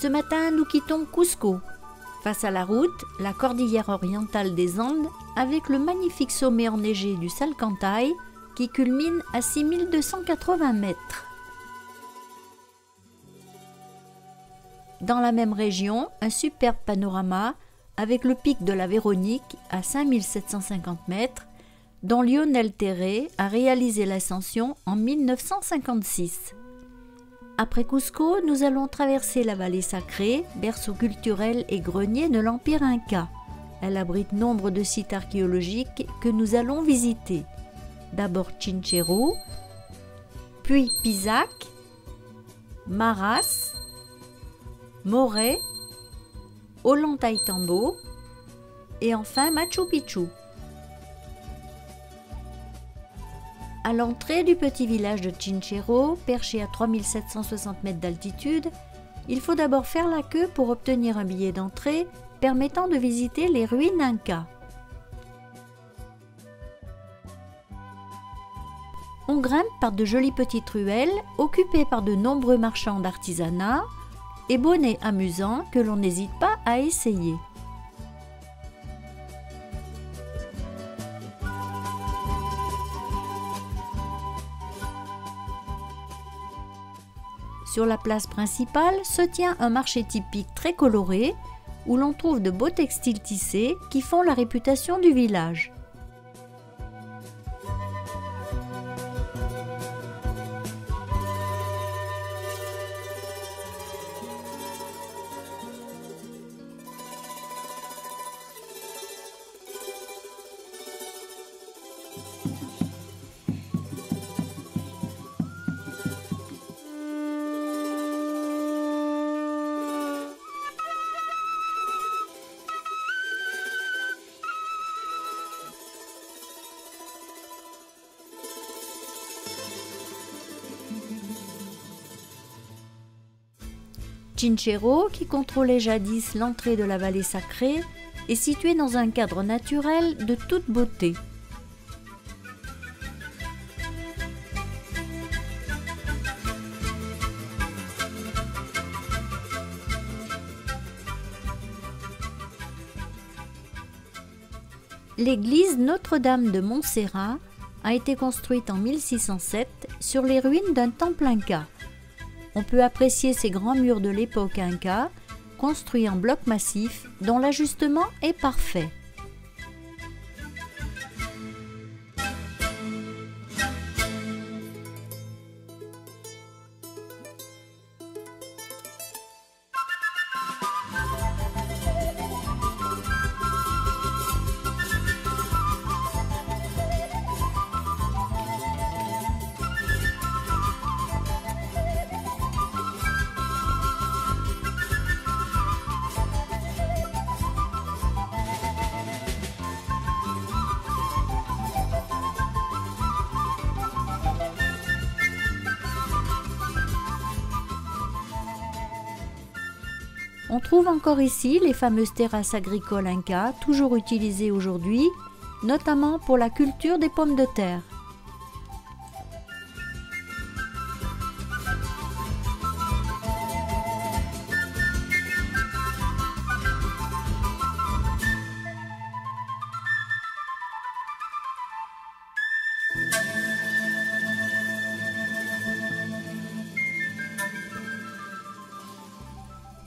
Ce matin, nous quittons Cusco. Face à la route, la cordillère orientale des Andes, avec le magnifique sommet enneigé du Salcantay, qui culmine à 6280 mètres. Dans la même région, un superbe panorama avec le pic de la Véronique à 5750 mètres, dont Lionel Terré a réalisé l'ascension en 1956. Après Cusco, nous allons traverser la vallée sacrée, berceau culturel et grenier de l'Empire Inca. Elle abrite nombre de sites archéologiques que nous allons visiter. D'abord Chinchero, puis Pisac, Maras, Moré, Ollantaytambo et enfin Machu Picchu. À l'entrée du petit village de Chinchero, perché à 3760 mètres d'altitude, il faut d'abord faire la queue pour obtenir un billet d'entrée permettant de visiter les ruines Inca. On grimpe par de jolies petites ruelles occupées par de nombreux marchands d'artisanat et bonnets amusants que l'on n'hésite pas à essayer. Sur la place principale se tient un marché typique très coloré où l'on trouve de beaux textiles tissés qui font la réputation du village. Chinchero, qui contrôlait jadis l'entrée de la vallée sacrée, est situé dans un cadre naturel de toute beauté. L'église Notre-Dame de Montserrat a été construite en 1607 sur les ruines d'un temple inca. On peut apprécier ces grands murs de l'époque inca, construits en blocs massifs dont l'ajustement est parfait. On trouve encore ici les fameuses terrasses agricoles Inca, toujours utilisées aujourd'hui, notamment pour la culture des pommes de terre.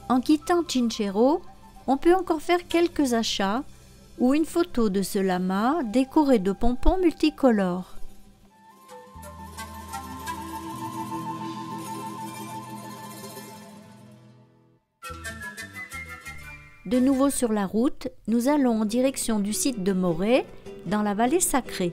En quittant Chinchero, on peut encore faire quelques achats ou une photo de ce lama décoré de pompons multicolores. De nouveau sur la route, nous allons en direction du site de Moré, dans la vallée sacrée.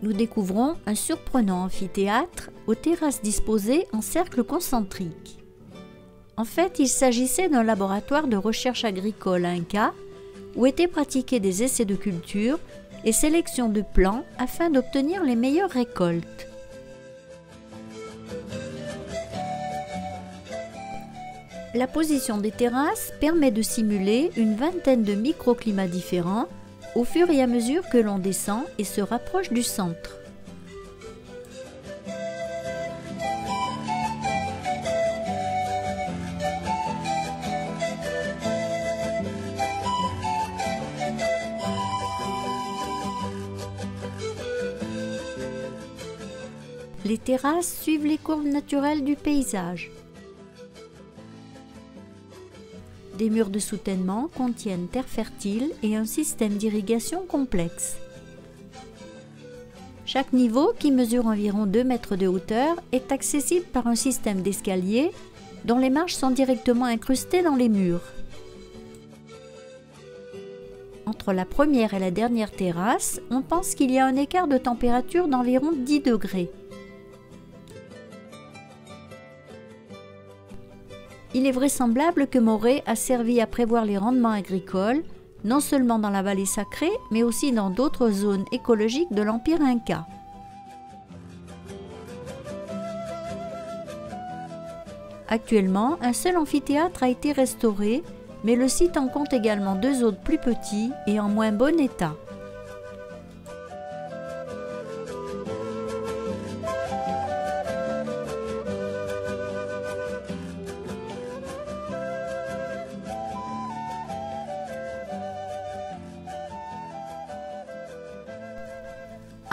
Nous découvrons un surprenant amphithéâtre aux terrasses disposées en cercle concentrique. En fait, il s'agissait d'un laboratoire de recherche agricole Inca où étaient pratiqués des essais de culture et sélection de plants afin d'obtenir les meilleures récoltes. La position des terrasses permet de simuler une vingtaine de microclimats différents au fur et à mesure que l'on descend et se rapproche du centre. Les terrasses suivent les courbes naturelles du paysage. Des murs de soutènement contiennent terre fertile et un système d'irrigation complexe. Chaque niveau, qui mesure environ 2 mètres de hauteur, est accessible par un système d'escalier dont les marches sont directement incrustées dans les murs. Entre la première et la dernière terrasse, on pense qu'il y a un écart de température d'environ 10 degrés. Il est vraisemblable que Morée a servi à prévoir les rendements agricoles, non seulement dans la vallée sacrée, mais aussi dans d'autres zones écologiques de l'Empire Inca. Actuellement, un seul amphithéâtre a été restauré, mais le site en compte également 2 autres plus petits et en moins bon état.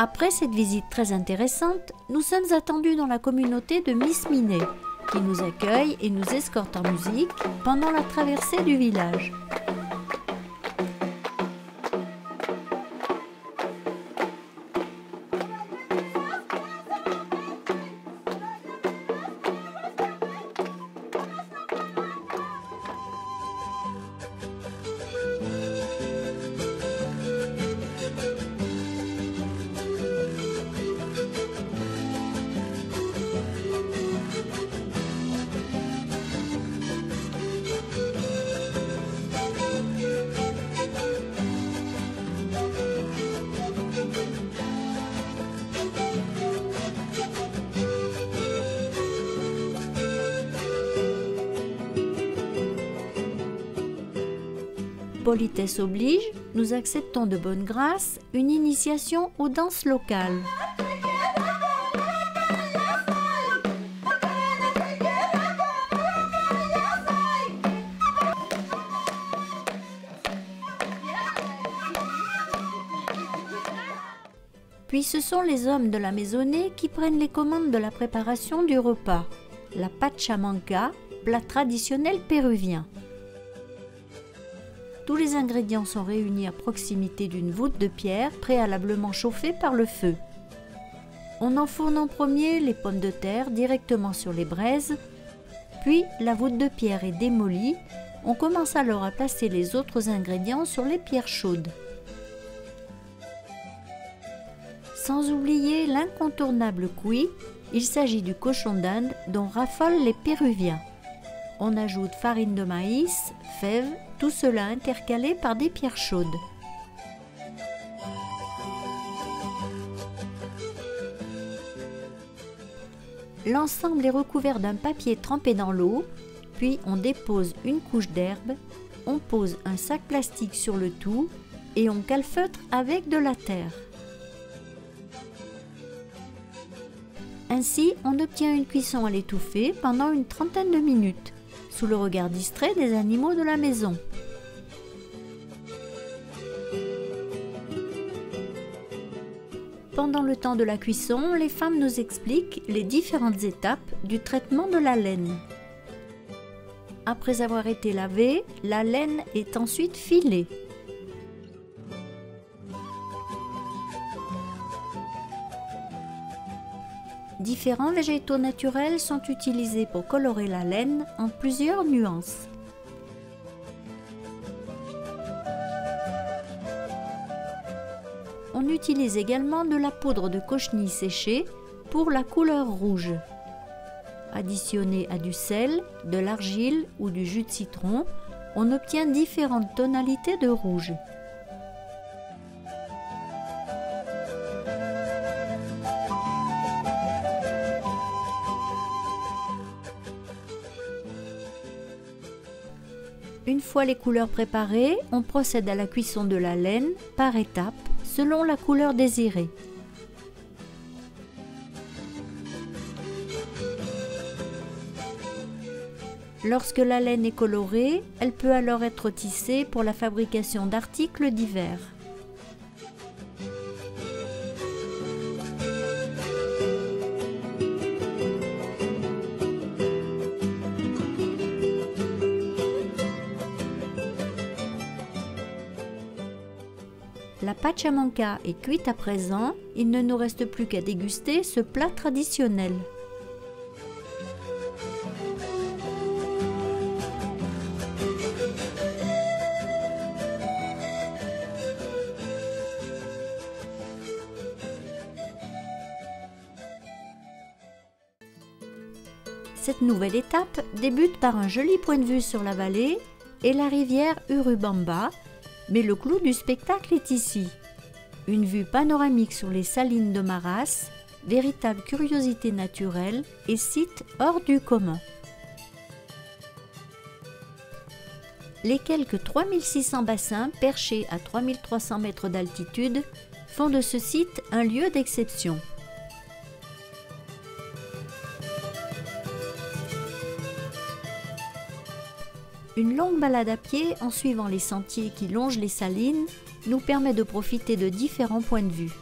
Après cette visite très intéressante, nous sommes attendus dans la communauté de Miss Minet, qui nous accueille et nous escorte en musique pendant la traversée du village. Politesse oblige, nous acceptons de bonne grâce une initiation aux danses locales. Puis ce sont les hommes de la maisonnée qui prennent les commandes de la préparation du repas, la pachamanca, plat traditionnel péruvien. Tous les ingrédients sont réunis à proximité d'une voûte de pierre préalablement chauffée par le feu. On enfourne en premier les pommes de terre directement sur les braises, puis la voûte de pierre est démolie. On commence alors à placer les autres ingrédients sur les pierres chaudes. Sans oublier l'incontournable cuy, il s'agit du cochon d'Inde dont raffolent les Péruviens. On ajoute farine de maïs, fèves, tout cela intercalé par des pierres chaudes. L'ensemble est recouvert d'un papier trempé dans l'eau, puis on dépose une couche d'herbe, on pose un sac plastique sur le tout et on calfeutre avec de la terre. Ainsi, on obtient une cuisson à l'étouffée pendant une trentaine de minutes, sous le regard distrait des animaux de la maison. Pendant le temps de la cuisson, les femmes nous expliquent les différentes étapes du traitement de la laine. Après avoir été lavée, la laine est ensuite filée. Différents végétaux naturels sont utilisés pour colorer la laine en plusieurs nuances. On utilise également de la poudre de cochenille séchée pour la couleur rouge. Additionné à du sel, de l'argile ou du jus de citron, on obtient différentes tonalités de rouge. Une fois les couleurs préparées, on procède à la cuisson de la laine par étapes selon la couleur désirée. Lorsque la laine est colorée, elle peut alors être tissée pour la fabrication d'articles divers. La pachamanca est cuite à présent, il ne nous reste plus qu'à déguster ce plat traditionnel. Cette nouvelle étape débute par un joli point de vue sur la vallée et la rivière Urubamba, mais le clou du spectacle est ici. Une vue panoramique sur les salines de Maras, véritable curiosité naturelle et site hors du commun. Les quelques 3600 bassins perchés à 3300 mètres d'altitude font de ce site un lieu d'exception. Une longue balade à pied en suivant les sentiers qui longent les salines nous permet de profiter de différents points de vue.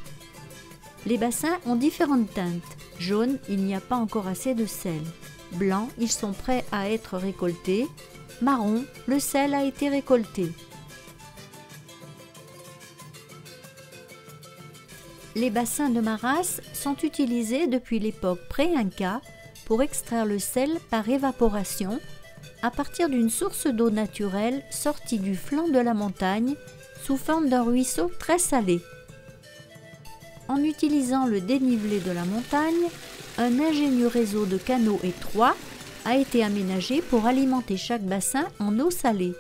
Les bassins ont différentes teintes. Jaune, il n'y a pas encore assez de sel. Blanc, ils sont prêts à être récoltés. Marron, le sel a été récolté. Les bassins de Maras sont utilisés depuis l'époque pré-inca pour extraire le sel par évaporation à partir d'une source d'eau naturelle sortie du flanc de la montagne sous forme d'un ruisseau très salé. En utilisant le dénivelé de la montagne, un ingénieux réseau de canaux étroits a été aménagé pour alimenter chaque bassin en eau salée.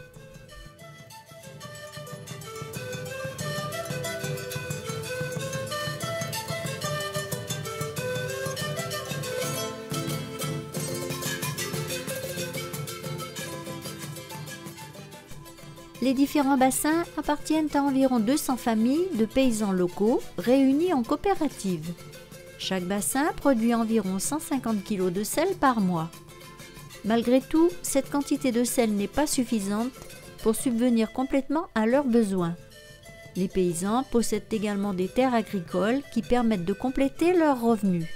Les différents bassins appartiennent à environ 200 familles de paysans locaux réunis en coopérative. Chaque bassin produit environ 150 kg de sel par mois. Malgré tout, cette quantité de sel n'est pas suffisante pour subvenir complètement à leurs besoins. Les paysans possèdent également des terres agricoles qui permettent de compléter leurs revenus.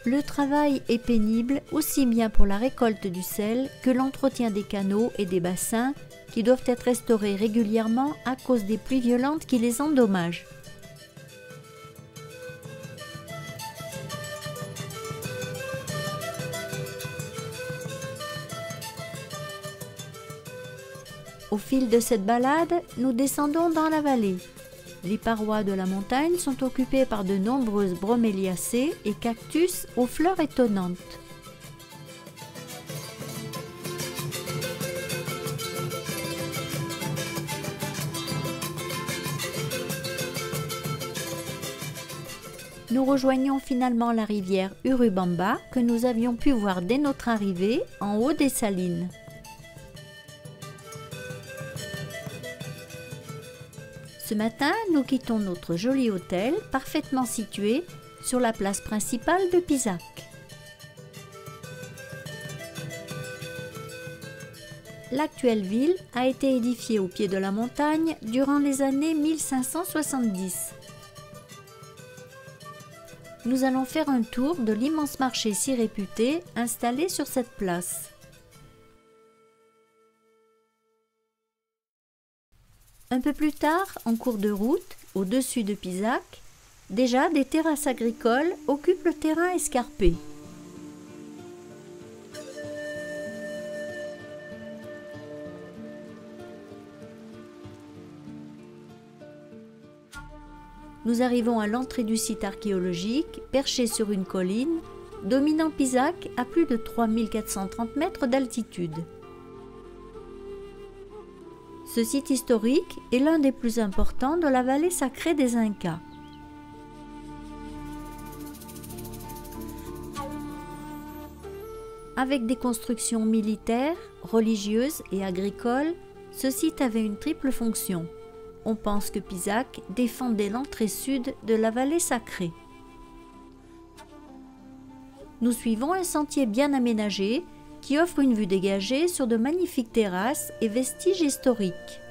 Le travail est pénible aussi bien pour la récolte du sel que l'entretien des canaux et des bassins qui doivent être restaurés régulièrement à cause des pluies violentes qui les endommagent. Au fil de cette balade, nous descendons dans la vallée. Les parois de la montagne sont occupées par de nombreuses broméliacées et cactus aux fleurs étonnantes. Nous rejoignons finalement la rivière Urubamba que nous avions pu voir dès notre arrivée en haut des salines. Ce matin, nous quittons notre joli hôtel, parfaitement situé sur la place principale de Pisac. L'actuelle ville a été édifiée au pied de la montagne durant les années 1570. Nous allons faire un tour de l'immense marché si réputé installé sur cette place. Un peu plus tard, en cours de route, au-dessus de Pisac, déjà des terrasses agricoles occupent le terrain escarpé. Nous arrivons à l'entrée du site archéologique, perché sur une colline, dominant Pisac à plus de 3430 mètres d'altitude. Ce site historique est l'un des plus importants de la vallée sacrée des Incas. Avec des constructions militaires, religieuses et agricoles, ce site avait une triple fonction. On pense que Pisac défendait l'entrée sud de la vallée sacrée. Nous suivons un sentier bien aménagé qui offre une vue dégagée sur de magnifiques terrasses et vestiges historiques.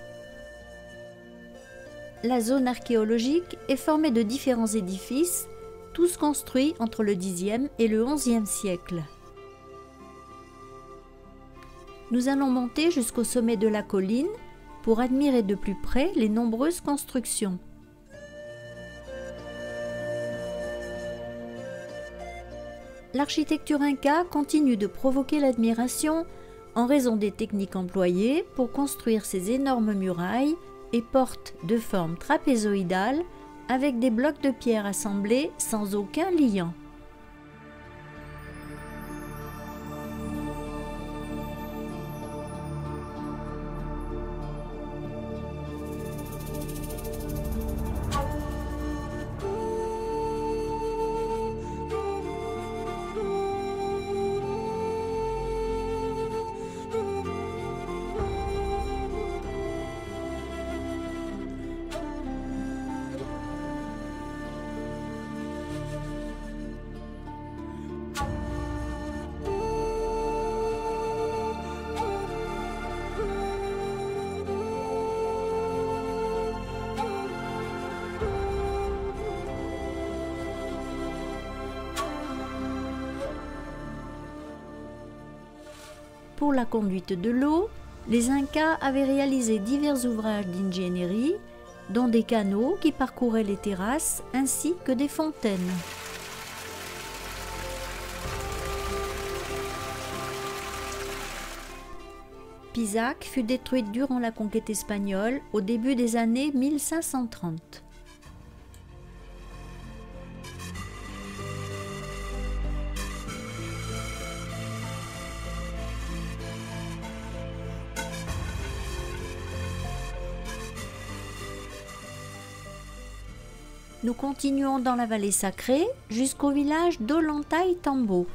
La zone archéologique est formée de différents édifices, tous construits entre le Xe et le XIe siècle. Nous allons monter jusqu'au sommet de la colline pour admirer de plus près les nombreuses constructions. L'architecture inca continue de provoquer l'admiration en raison des techniques employées pour construire ces énormes murailles et portes de forme trapézoïdale avec des blocs de pierre assemblés sans aucun liant. Pour la conduite de l'eau, les Incas avaient réalisé divers ouvrages d'ingénierie, dont des canaux qui parcouraient les terrasses ainsi que des fontaines. Pisac fut détruite durant la conquête espagnole au début des années 1530. Nous continuons dans la vallée sacrée jusqu'au village d'Ollantaytambo.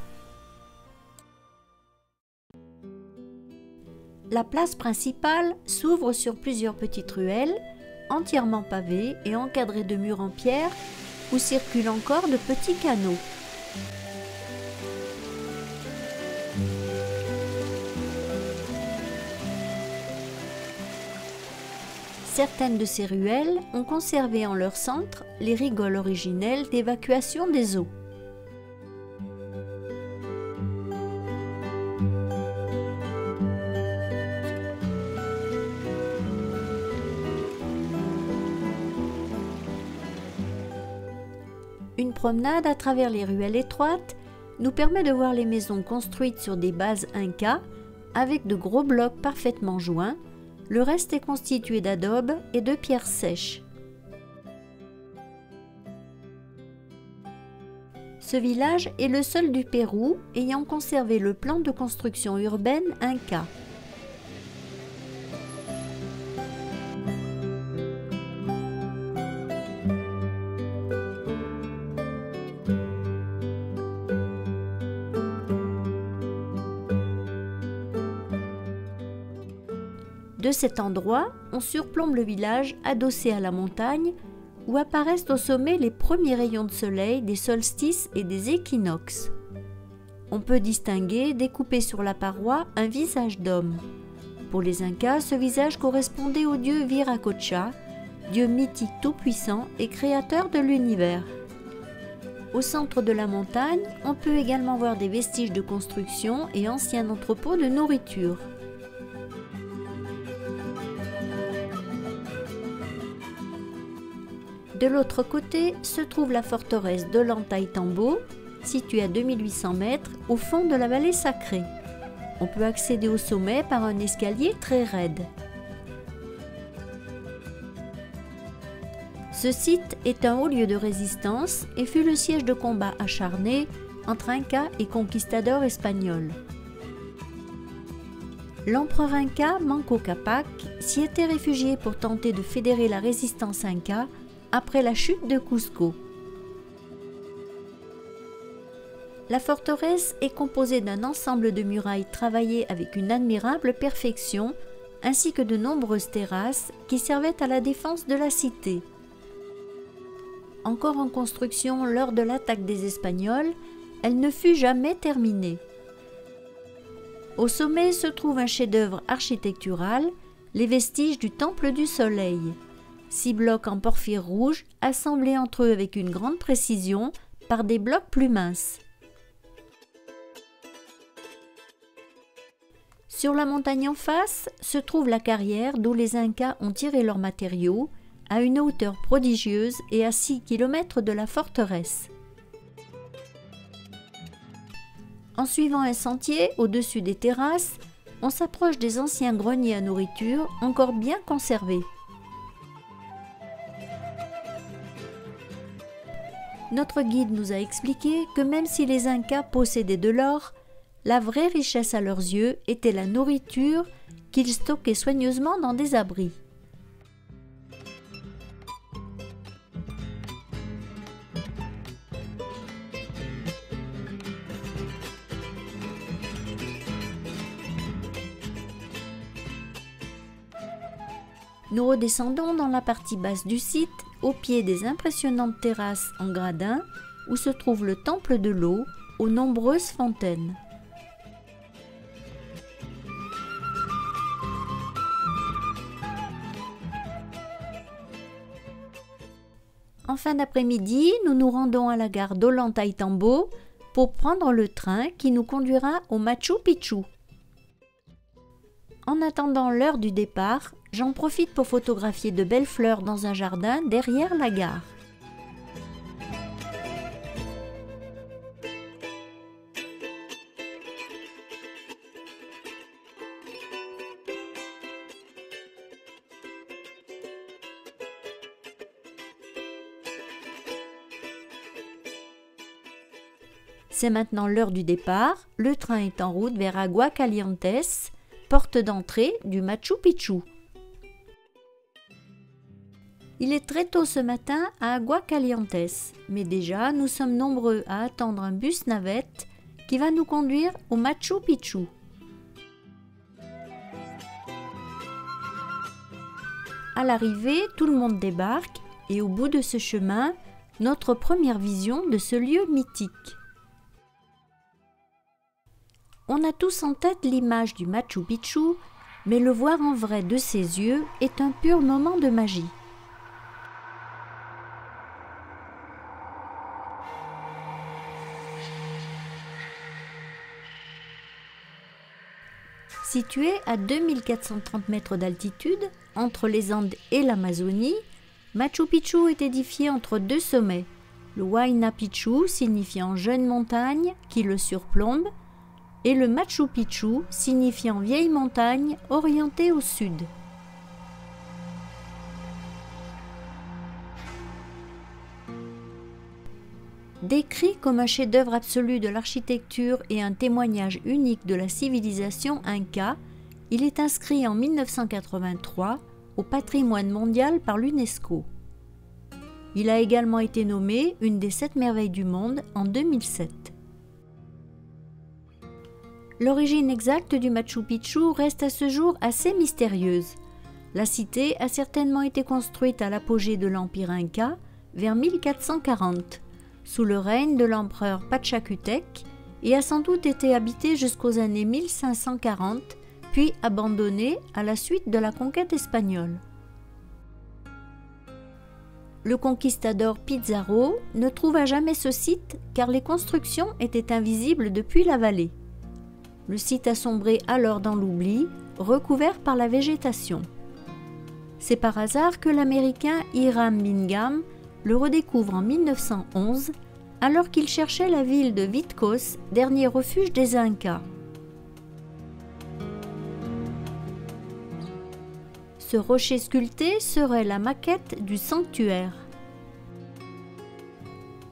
La place principale s'ouvre sur plusieurs petites ruelles, entièrement pavées et encadrées de murs en pierre, où circulent encore de petits canaux. Certaines de ces ruelles ont conservé en leur centre les rigoles originelles d'évacuation des eaux. Une promenade à travers les ruelles étroites nous permet de voir les maisons construites sur des bases incas avec de gros blocs parfaitement joints. Le reste est constitué d'adobe et de pierres sèches. Ce village est le seul du Pérou ayant conservé le plan de construction urbaine inca. De cet endroit, on surplombe le village adossé à la montagne où apparaissent au sommet les premiers rayons de soleil des solstices et des équinoxes. On peut distinguer, découpé sur la paroi, un visage d'homme. Pour les Incas, ce visage correspondait au dieu Viracocha, dieu mythique tout-puissant et créateur de l'univers. Au centre de la montagne, on peut également voir des vestiges de construction et anciens entrepôts de nourriture. De l'autre côté se trouve la forteresse d'Ollantaytambo, située à 2800 mètres au fond de la vallée sacrée. On peut accéder au sommet par un escalier très raide. Ce site est un haut lieu de résistance et fut le siège de combats acharnés entre Incas et conquistadors espagnols. L'empereur inca Manco Cápac s'y était réfugié pour tenter de fédérer la résistance inca après la chute de Cusco. La forteresse est composée d'un ensemble de murailles travaillées avec une admirable perfection, ainsi que de nombreuses terrasses qui servaient à la défense de la cité. Encore en construction lors de l'attaque des Espagnols, elle ne fut jamais terminée. Au sommet se trouve un chef-d'œuvre architectural, les vestiges du Temple du Soleil. 6 blocs en porphyre rouge assemblés entre eux avec une grande précision par des blocs plus minces. Sur la montagne en face se trouve la carrière d'où les Incas ont tiré leurs matériaux, à une hauteur prodigieuse et à 6 km de la forteresse. En suivant un sentier au-dessus des terrasses, on s'approche des anciens greniers à nourriture encore bien conservés. Notre guide nous a expliqué que même si les Incas possédaient de l'or, la vraie richesse à leurs yeux était la nourriture qu'ils stockaient soigneusement dans des abris. Nous redescendons dans la partie basse du site, au pied des impressionnantes terrasses en gradin, où se trouve le temple de l'eau, aux nombreuses fontaines. En fin d'après-midi, nous nous rendons à la gare d'Ollantaytambo pour prendre le train qui nous conduira au Machu Picchu. En attendant l'heure du départ, j'en profite pour photographier de belles fleurs dans un jardin derrière la gare. C'est maintenant l'heure du départ, le train est en route vers Aguascalientes, porte d'entrée du Machu Picchu. Il est très tôt ce matin à Aguascalientes, mais déjà nous sommes nombreux à attendre un bus navette qui va nous conduire au Machu Picchu. À l'arrivée, tout le monde débarque et au bout de ce chemin, notre première vision de ce lieu mythique. On a tous en tête l'image du Machu Picchu, mais le voir en vrai de ses yeux est un pur moment de magie. Situé à 2430 mètres d'altitude, entre les Andes et l'Amazonie, Machu Picchu est édifié entre deux sommets, le Huayna Picchu signifiant jeune montagne qui le surplombe, et le Machu Picchu signifiant vieille montagne orientée au sud. Décrit comme un chef-d'œuvre absolu de l'architecture et un témoignage unique de la civilisation inca, il est inscrit en 1983 au patrimoine mondial par l'UNESCO. Il a également été nommé une des 7 merveilles du monde en 2007. L'origine exacte du Machu Picchu reste à ce jour assez mystérieuse. La cité a certainement été construite à l'apogée de l'Empire Inca, vers 1440, sous le règne de l'empereur Pachacutec, et a sans doute été habitée jusqu'aux années 1540, puis abandonnée à la suite de la conquête espagnole. Le conquistador Pizarro ne trouva jamais ce site car les constructions étaient invisibles depuis la vallée. Le site a sombré alors dans l'oubli, recouvert par la végétation. C'est par hasard que l'Américain Hiram Bingham le redécouvre en 1911, alors qu'il cherchait la ville de Vitcos, dernier refuge des Incas. Ce rocher sculpté serait la maquette du sanctuaire.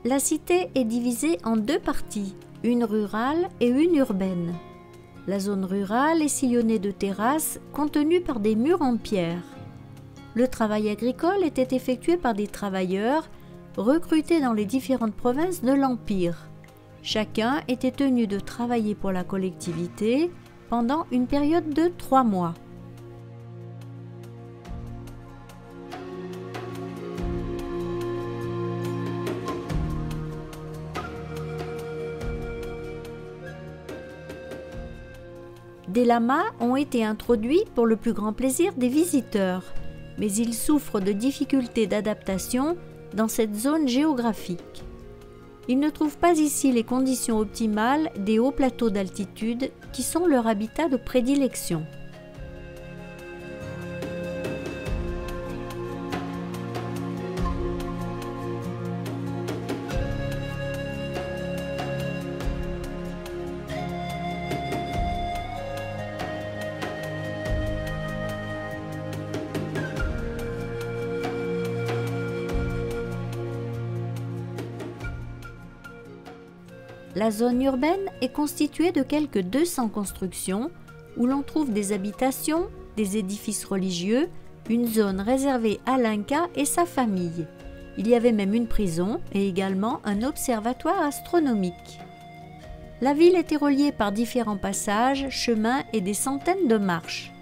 La cité est divisée en deux parties, une rurale et une urbaine. La zone rurale est sillonnée de terrasses contenues par des murs en pierre. Le travail agricole était effectué par des travailleurs recrutés dans les différentes provinces de l'Empire. Chacun était tenu de travailler pour la collectivité pendant une période de 3 mois. Des lamas ont été introduits pour le plus grand plaisir des visiteurs, mais ils souffrent de difficultés d'adaptation dans cette zone géographique. Ils ne trouvent pas ici les conditions optimales des hauts plateaux d'altitude qui sont leur habitat de prédilection. La zone urbaine est constituée de quelques 200 constructions où l'on trouve des habitations, des édifices religieux, une zone réservée à l'Inca et sa famille. Il y avait même une prison et également un observatoire astronomique. La ville était reliée par différents passages, chemins et des centaines de marches.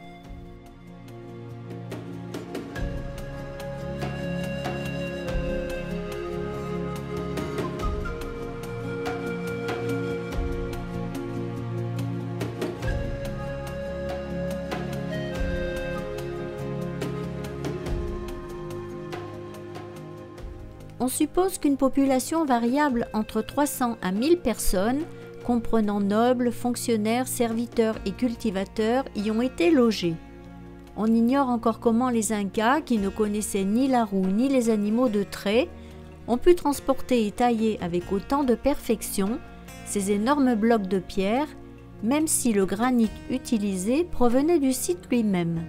On suppose qu'une population variable entre 300 à 1000 personnes, comprenant nobles, fonctionnaires, serviteurs et cultivateurs, y ont été logées. On ignore encore comment les Incas, qui ne connaissaient ni la roue ni les animaux de trait, ont pu transporter et tailler avec autant de perfection ces énormes blocs de pierre, même si le granit utilisé provenait du site lui-même.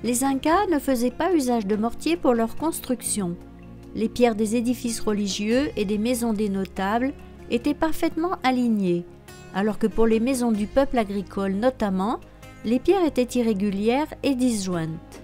Les Incas ne faisaient pas usage de mortier pour leur construction. Les pierres des édifices religieux et des maisons des notables étaient parfaitement alignées, alors que pour les maisons du peuple agricole notamment, les pierres étaient irrégulières et disjointes.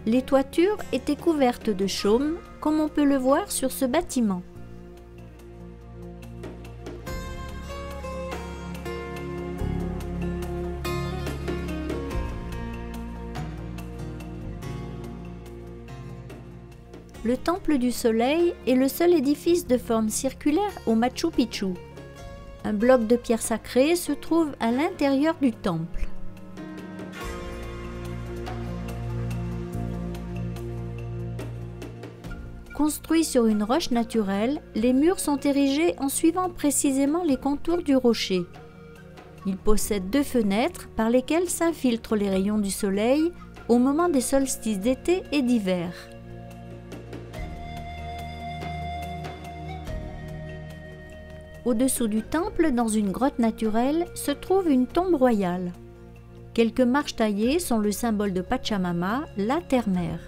Les toitures étaient couvertes de chaume, comme on peut le voir sur ce bâtiment. Le Temple du Soleil est le seul édifice de forme circulaire au Machu Picchu. Un bloc de pierre sacrée se trouve à l'intérieur du temple. Construits sur une roche naturelle, les murs sont érigés en suivant précisément les contours du rocher. Ils possèdent 2 fenêtres par lesquelles s'infiltrent les rayons du soleil au moment des solstices d'été et d'hiver. Au-dessous du temple, dans une grotte naturelle, se trouve une tombe royale. Quelques marches taillées sont le symbole de Pachamama, la terre-mère.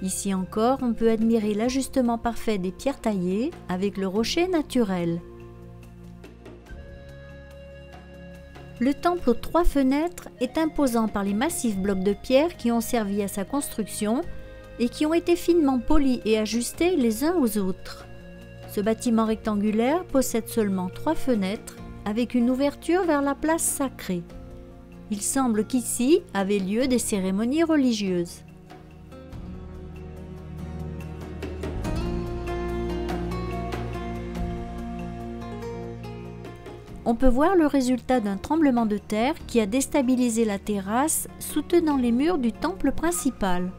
Ici encore, on peut admirer l'ajustement parfait des pierres taillées avec le rocher naturel. Le temple aux 3 fenêtres est imposant par les massifs blocs de pierre qui ont servi à sa construction et qui ont été finement polis et ajustés les uns aux autres. Ce bâtiment rectangulaire possède seulement 3 fenêtres avec une ouverture vers la place sacrée. Il semble qu'ici avaient lieu des cérémonies religieuses. On peut voir le résultat d'un tremblement de terre qui a déstabilisé la terrasse soutenant les murs du temple principal.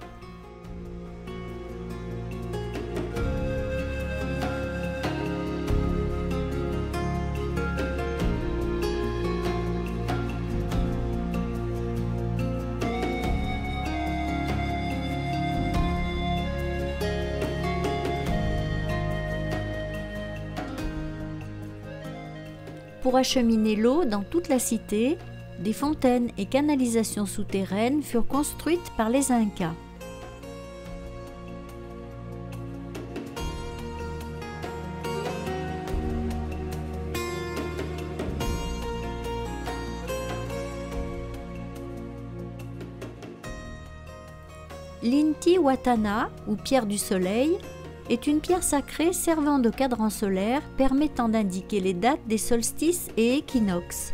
Pour acheminer l'eau dans toute la cité, des fontaines et canalisations souterraines furent construites par les Incas. L'Intihuatana, ou pierre du soleil, est une pierre sacrée servant de cadran solaire permettant d'indiquer les dates des solstices et équinoxes.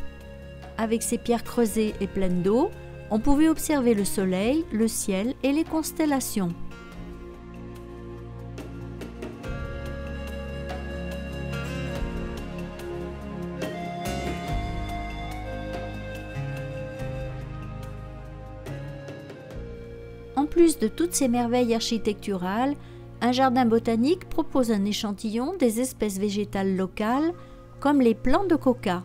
Avec ces pierres creusées et pleines d'eau, on pouvait observer le soleil, le ciel et les constellations. En plus de toutes ces merveilles architecturales, un jardin botanique propose un échantillon des espèces végétales locales, comme les plants de coca.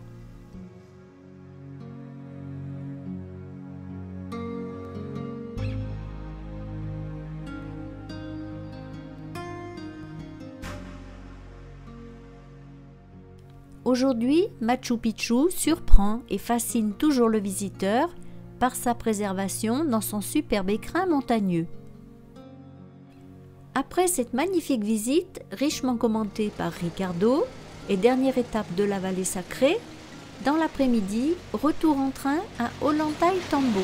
Aujourd'hui, Machu Picchu surprend et fascine toujours le visiteur par sa préservation dans son superbe écrin montagneux. Après cette magnifique visite, richement commentée par Ricardo, et dernière étape de la vallée sacrée, dans l'après-midi, retour en train à Ollantaytambo.